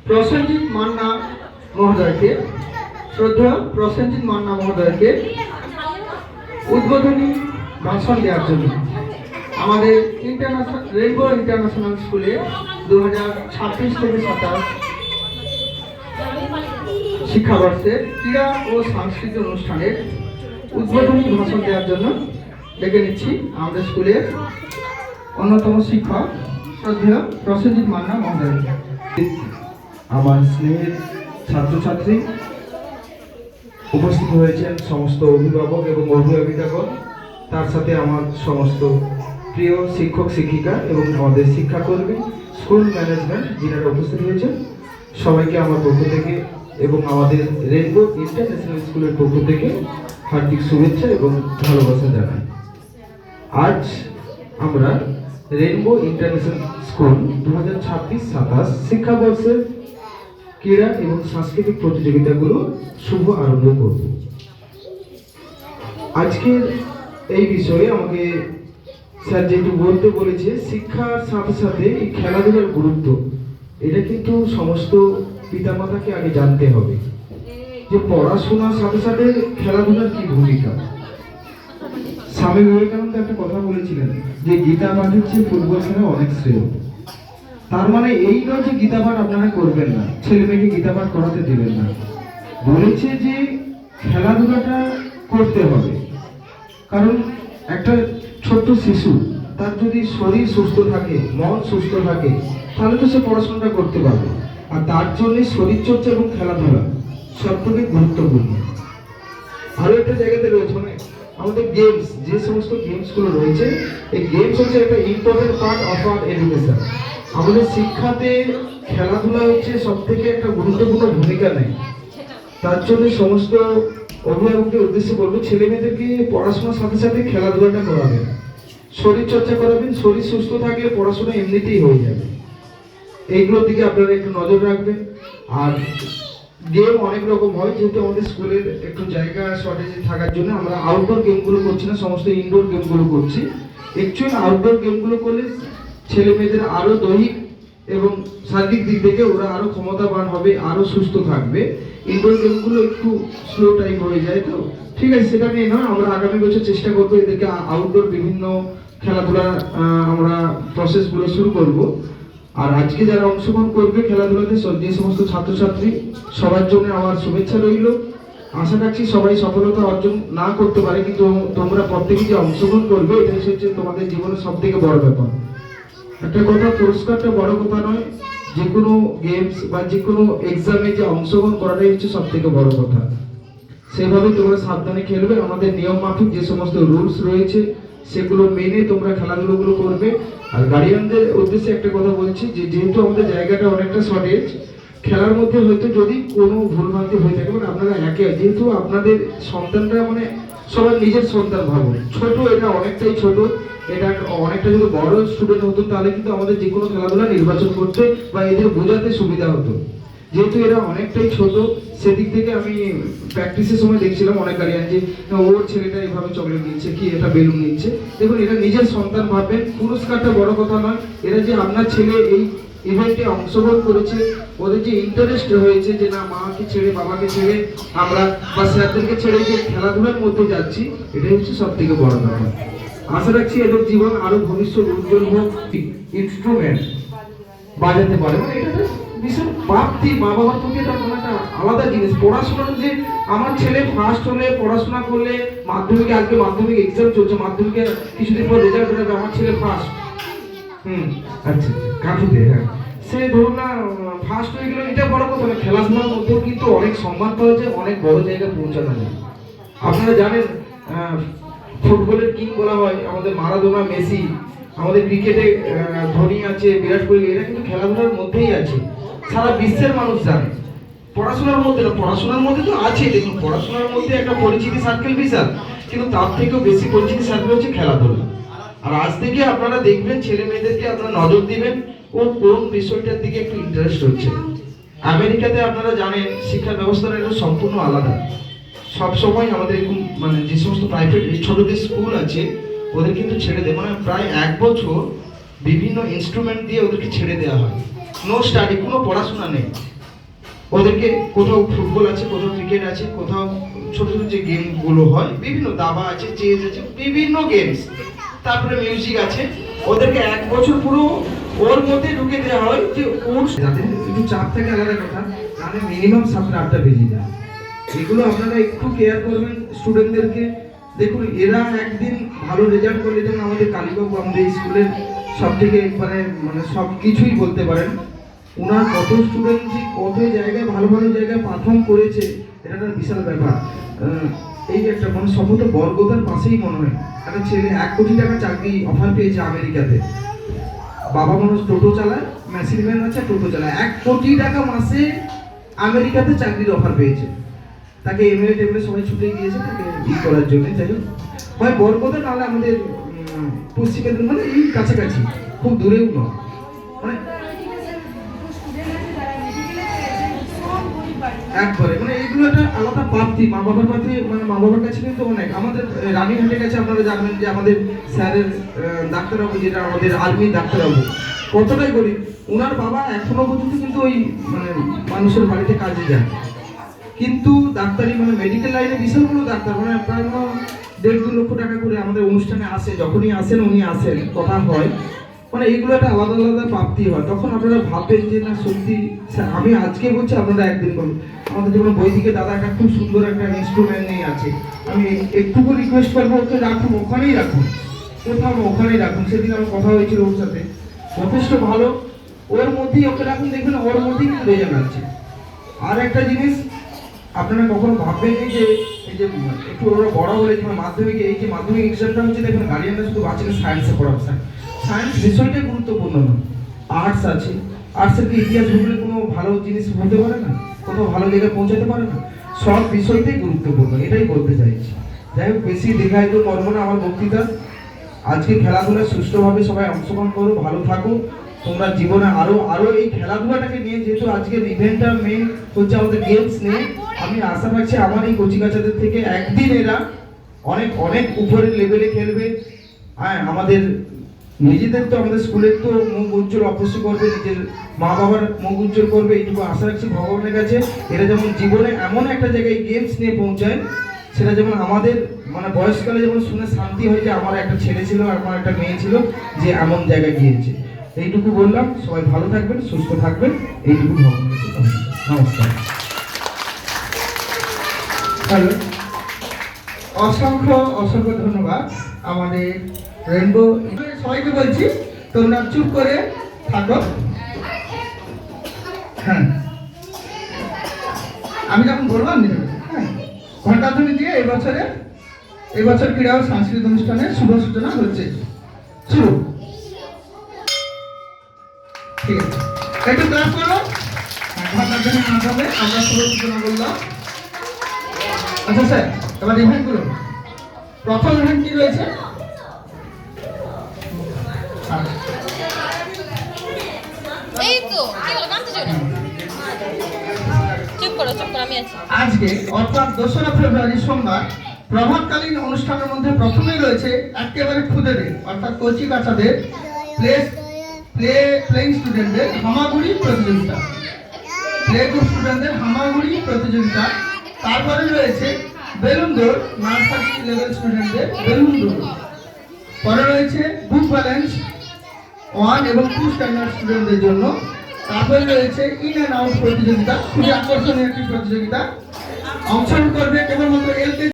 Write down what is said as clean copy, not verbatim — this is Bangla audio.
প্রসেনজিৎ মান্না মহোদয়কে উদ্বোধনী ভাষণ দেওয়ার জন্য আমাদের রেইনবো ইন্টারন্যাশনাল স্কুলে 2026 থেকে 27 শিক্ষাবর্ষে ক্রীড়া ও সাংস্কৃতিক অনুষ্ঠানের উদ্বোধনী ভাষণ দেওয়ার জন্য ডেকে নিচ্ছি আমাদের স্কুলের অন্যতম শিক্ষক শ্রদ্ধেয় প্রসেনজিৎ মান্না মহোদয়। আমার স্নেহের ছাত্রছাত্রী উপস্থিত হয়েছেন, সমস্ত অভিভাবক এবং অভিভাবিকাগণ, তার সাথে আমার সমস্ত প্রিয় শিক্ষক শিক্ষিকা এবং আমাদের শিক্ষাকর্মী, স্কুল ম্যানেজমেন্ট যিনারা উপস্থিত হয়েছেন, সবাইকে আমার পক্ষ থেকে এবং আমাদের রেইনবো ইন্টারন্যাশনাল স্কুলের পক্ষ থেকে হার্দিক শুভেচ্ছা এবং ভালোবাসা জানাই। আজ আমরা রেইনবো ইন্টারন্যাশনাল স্কুল 2026-27 শিক্ষাবর্ষের ক্রীড়া এবং সাংস্কৃতিক প্রতিযোগিতাগুলো শুভ আরম্ভ করব। আজকের এই বিষয়ে আমাকে স্যার যেটু বলতে বলেছে, শিক্ষার সাথে সাথে এই খেলাধুলার গুরুত্ব, এটা কিন্তু সমস্ত পিতামাতাকে আগে জানতে হবে যে পড়াশোনার সাথে সাথে খেলাধুলার কি ভূমিকা। স্বামী বিবেকানন্দ একটা কথা বলেছিলেন যে গীতা পাঠের চেয়ে ফুটবল খেলা অনেক শ্রেয়। তার মানে এই নয় যে গীতা পাঠ আপনারা করবেন না, ছেলে মেয়েকে গীতা পাঠ করাতে দেবেন না, বলেছে যে খেলাধুলাটা করতে হবে। কারণ একটা ছোট্ট শিশু, তার যদি শরীর সুস্থ থাকে, মন সুস্থ থাকে, তাহলে তো সে পড়াশোনাটা করতে পারবে। আর তার জন্য শরীরচর্চা এবং খেলাধুলা সব থেকে গুরুত্বপূর্ণ। আরো একটা জায়গাতে রয়েছে মানে আমাদের গেমস, যে সমস্ত গেমসগুলো রয়েছে, এই গেমস হচ্ছে একটা important part of our education. আমাদের শিক্ষাতে খেলাধুলা হচ্ছে সব থেকে একটা গুরুত্বপূর্ণ ভূমিকা নেয়। তার জন্য সমস্ত অভিভাবকদের উদ্দেশ্যে বলবো, ছেলে মেয়েদেরকে পড়াশোনার সাথে সাথে খেলাধুলাটা করাবেন, শরীর চর্চা করাবেন। শরীর সুস্থ থাকলে পড়াশোনা এমনিতেই হয়ে যাবে। এইগুলোর দিকে আপনারা একটু নজর রাখবেন। আর গেম অনেক রকম হয়, যেহেতু আমাদের স্কুলের একটু জায়গা শর্টেজ থাকার জন্য আমরা আউটডোর গেমগুলো করছি না, সমস্ত ইনডোর গেমগুলো করছি। অ্যাকচুয়ালি আউটডোর গেমগুলো করলে ছেলে মেয়েদের আরো দৈহিক এবং শারীরিক দিক থেকে ওরা আরো ক্ষমতাবান হবে, আরো সুস্থ থাকবে। ইনডোর গেমগুলো একটু স্লো টাইম হয়ে যায়, তো ঠিক আছে, সেটা নিয়ে নয়, আমরা আগামী বছর চেষ্টা করবো এদেরকে আউটডোর বিভিন্ন খেলাধুলা আমরা প্রসেসগুলো শুরু করব। আর আজকে যারা অংশগ্রহণ করবে খেলাধুলাতে, যে সমস্ত ছাত্রছাত্রী, সবার জন্য আমার শুভেচ্ছা রইল। আশা রাখছি সবাই সফলতা অর্জন না করতে পারে, কিন্তু তোমরা প্রত্যেকে যে অংশগ্রহণ করবে, এটাই হচ্ছে তোমাদের জীবনের সব থেকে বড় ব্যাপার। একটা কথা, পুরস্কারটা বড় কথা নয়, যে কোনো গেমস বা যে কোনো এক্সামে যে অংশগ্রহণ করাটাই হচ্ছে সব থেকে বড় কথা। সেভাবে তোমরা সাবধানে খেলবে, আমাদের নিয়ম মাফিক যে সমস্ত রুলস রয়েছে সেগুলো মেনে তোমরা খেলাধুলোগুলো করবে। আর গার্ডিয়ানদের উদ্দেশ্যে একটা কথা বলছি যে যেহেতু আমাদের জায়গাটা অনেকটা শর্টেজ, খেলার মধ্যে হয়তো যদি কোনো ভুলভ্রান্তি হয়ে থাকে, মানে আপনারা যেহেতু আপনাদের সন্তানরা মানে সবার নিজের সন্তান ভাবুন, ছোট, এটা অনেকটাই ছোট, এটা অনেকটা যদি বড় স্টুডেন্ট হতো তাহলে কিন্তু আমাদের যে কোনো খেলাধুলা নির্বাচন করতে বা এদের বোঝাতে সুবিধা হতো। যেহেতু এরা অনেকটাই ছোট, সেদিক থেকে আমি প্র্যাকটিসের সময় দেখছিলাম অনেক গার্ডিয়ান যে ওর ছেলেটা এভাবে চকলেট নিচ্ছে, কি এটা বেলুন নিচ্ছে। দেখুন, এটা নিজের সন্তান ভাববেন, পুরস্কারটা বড় কথা নয়। এরা যে আপনার ছেলে এই ইভেন্টে অংশগ্রহণ করেছে, ওদের যে ইন্টারেস্ট হয়েছে যে না মাকে ছেড়ে বাবাকে ছেড়ে আমরা বা স্যারদেরকে ছেড়ে যে খেলাধুলার মধ্যে যাচ্ছি, এটাই হচ্ছে সব থেকে বড় ব্যাপার। আশা রাখছি এদের জীবন আরো ভবিষ্যৎ উজ্জ্বল হোক। ইনস্ট্রুমেন্ট বাজাতে পারে, মানে এটা ভীষণ প্রাপ্তি, মা বাবার প্রতি এটা একটা আলাদা জিনিস। পড়াশোনার যে আমার ছেলে ফার্স্ট হলে, পড়াশোনা করলে, মাধ্যমিকে, আজকে মাধ্যমিক এক্সাম চলছে, মাধ্যমিকে কিছুদিন পর রেজাল্ট বেরোবে, আমার ছেলে ফার্স্ট, আচ্ছা কাঁথিতে, হ্যাঁ, সে ধরুন না ফার্স্ট হয়ে গেল, এটা বড় কথা না। খেলাধুলার মধ্যেও কিন্তু অনেক সম্মান পাওয়া যায়, অনেক বড় জায়গায় পৌঁছানো যায়। আপনারা জানেন ফুটবলের কিং বলা হয় আমাদের মারাদোনা, মেসি, আমাদের ক্রিকেটে ধোনি আছে, বিরাট কোহলি, এরা কিন্তু খেলাধুলার মধ্যেই আছে। সারা বিশ্বের মানুষ জানে, পড়াশোনার মধ্যে না, পড়াশোনার মধ্যে তো আছে। দেখুন, পড়াশোনার মধ্যে একটা পরিচিতি সার্কেল বিশাল, কিন্তু তার থেকেও বেশি পরিচিতি সার্কেল হচ্ছে খেলাধুলা। আর আজ থেকে আপনারা দেখবেন ছেলে মেয়েদেরকে আপনারা নজর দিবেন ও কোন বিষয়টার দিকে একটু ইন্টারেস্ট হচ্ছে। আমেরিকাতে আপনারা জানেন শিক্ষা ব্যবস্থাটা একটু সম্পূর্ণ আলাদা। সব সময় আমাদের মানে যে সমস্ত প্রাইভেট ছোটদের স্কুল আছে, ওদের কিন্তু ছেড়ে দেয়, মানে প্রায় 1 বছর বিভিন্ন ইনস্ট্রুমেন্ট দিয়ে ওদেরকে ছেড়ে দেওয়া হয়। নো স্টাডি, কোনো পড়াশোনা নেই। ওদেরকে কোথাও ফুটবল আছে, কোথাও ক্রিকেট আছে, কোথাও ছোট ছোট যে গেমগুলো হয়, বিভিন্ন দাবা আছে, চেস আছে, বিভিন্ন গেমস, তারপরে মিউজিক আছে। ওদেরকে 1 বছর পুরো ওর মধ্যে ঢুকে দেওয়া হয় যে ওর যাতে একটু চাপ থাকে আলাদা কথা, তাহলে মিনিমাম 7টা-8টা বেজে যায়। এগুলো আপনারা একটু কেয়ার করবেন স্টুডেন্টদেরকে। দেখুন এরা একদিন ভালো রেজাল্ট করলে, যেমন আমাদের কালীবাবু আমাদের স্কুলের সব থেকে মানে সব কিছুই বলতে পারেন, ওনার কত স্টুডেন্ট যে কত জায়গায় ভালো ভালো জায়গায় পারফর্ম করেছে, এটা একটা বিশাল ব্যাপার। এই যে একটা মানে সম্ভবত বর্গদার পাশেই মনে হয় একটা ছেলে 1 কোটি টাকা চাকরি অফার পেয়েছে আমেরিকাতে। বাবা মানুষ টোটো চালায়, মেশিন ম্যান আছে, টোটো চালায়, 1 কোটি টাকা মাসে আমেরিকাতে চাকরির অফার পেয়েছে। তাকে এমএলএ টেবিলে সবাই ছুটে গিয়েছে তাকে করার জন্য। যাই হোক, হয় বরকতা, নাহলে আমাদের পশ্চিম মেদিনীপুর, মানে এই কাছাকাছি, খুব দূরেও নয়। মানে একবারে মানে এইগুলো একটা আলাদা প্রাপ্তি মা বাবার কাছে, মানে মা বাবার কাছে কিন্তু অনেক। আমাদের রানীহাটের কাছে আপনারা জানবেন যে আমাদের স্যারের ডাক্তারবাবু, যেটা আমাদের আর্মির ডাক্তারবাবু, কতটাই গরিব, ওনার বাবা এখনো পর্যন্ত কিন্তু ওই মানে মানুষের বাড়িতে কাজে যায়, কিন্তু ডাক্তারি মানে মেডিকেল লাইনে বিশাল বড় ডাক্তার, মানে প্রায় 1.5-2 লক্ষ টাকা করে আমাদের অনুষ্ঠানে আসে, যখনই আসেন উনি আসেন, কথা হয়, মানে এইগুলো একটা আলাদা আলাদা প্রাপ্তি হয়। তখন আপনারা ভাববেন যে না সত্যি, আমি আজকে বলছি আপনারা একদিন করুন। আমাদের যেমন বৈদিকে দাদা একটা খুব সুন্দর একটা ইনস্ট্রুমেন্ট নিয়ে আছে, আমি একটুকু রিকোয়েস্ট করবো ওকে রাখুন, ওখানেই রাখুন, কোথাও ওখানেই রাখুন। সেদিন আমার কথা হয়েছিল ওর সাথে, যথেষ্ট ভালো, ওর মধ্যেই ওকে রাখুন, দেখবেন ওর মধ্যেই কিন্তু রেজাল্ট আছে। আর একটা জিনিস আপনারা কখনো ভাববেন যে এই যে একটু ওরা বড় হলে যেমন মাধ্যমিকে, এই যে মাধ্যমিক এক্সামটা হচ্ছে, দেখবেন গার্ডিয়ানরা শুধু বাচ্চাকে সায়েন্সে পড়াচ্ছে। সায়েন্স বিষয়টাই গুরুত্বপূর্ণ না, আর্টস আছে, আর্টসের কি ইতিহাস ভূগোলে কোনো ভালো জিনিস হতে পারে না, কোথাও ভালো জায়গায় পৌঁছাতে পারে না, সব বিষয়টাই গুরুত্বপূর্ণ, এটাই বলতে চাইছি। যাই হোক, বেশি দীর্ঘায়িত করব না আমার বক্তৃতা। আজকে খেলাধুলা সুষ্ঠুভাবে সবাই অংশগ্রহণ করো, ভালো থাকো তোমরা জীবনে। আরো এই খেলাধুলাটাকে নিয়ে, যেহেতু আজকের ইভেন্টটা মেইন হচ্ছে আমাদের গেমস নিয়ে, আমি আশা রাখছি আমার এই কচিকাচাদের থেকে একদিন এরা অনেক অনেক উপরের লেভেলে খেলবে। হ্যাঁ, আমাদের নিজেদের তো, আমাদের স্কুলের তো মুখ উজ্জ্বল অবশ্যই করবে, নিজের মা বাবার মুখ উজ্জ্বল করবে, এইটুকু আশা রাখছি ভগবানের কাছে। এরা যেমন জীবনে এমন একটা জায়গায় গেমস নিয়ে পৌঁছায়, সেটা যেমন আমাদের মানে বয়সকালে যেমন শুনে শান্তি হয় যে আমার একটা ছেলে ছিল, আমার একটা মেয়ে ছিল যে এমন জায়গায় গিয়েছে। এইটুকু বললাম, সবাই ভালো থাকবেন, সুস্থ থাকবেন, এইটুকু ভগবানের কাছে। নমস্কার। হ্যালো, অসংখ্য অসংখ্য ধন্যবাদ আমাদের রেনবো। সবাইকে বলছি তোমরা চুপ করে থাকো। হ্যাঁ, আমি যখন বললাম হ্যাঁ, ঘণ্টাধ্বনি দিয়ে এবছর ক্রীড়া ও সাংস্কৃতিক অনুষ্ঠানের শুভ সূচনা হচ্ছে। শুরু। ঠিক আছে, একটু ক্লাস করো। ঘণ্টাধ্বনি না হবে, আমরা শুভ সূচনা করলাম। আচ্ছা স্যার, এবার ইভেন্ট করুন। প্রথম ইভেন্ট কি রয়েছে? এই তো কি হলো, জানতে চাও না? চুপ করো, আমি আছি। আজকে অর্থাৎ 2রা ফেব্রুয়ারি সোমবার প্রভাতকালীন অনুষ্ঠানের মধ্যে প্রথমেই রয়েছে একেবারে ক্ষুদেদের অর্থাৎ কচি কাচাদের প্লেইং স্টুডেন্টদের হামাগুড়ি প্রতিযোগিতা, প্লে গ্রুপ স্টুডেন্টদের হামাগুড়ি প্রতিযোগিতা। তারপরে রয়েছে বেলুন দৌড়, নার্সারি লেভেল স্টুডেন্টদের বেলুন দৌড়। পরে রয়েছে বুক ব্যালেন্স 1 এবং 2 স্ট্যান্ডার্ড স্টুডেন্টদের জন্য। তারপরে রয়েছে ইন অ্যান্ড আউট প্রতিযোগিতা, খুবই আকর্ষণীয় একটি প্রতিযোগিতা। অংশগ্রহণ করবে কেবলমাত্র এলকেজি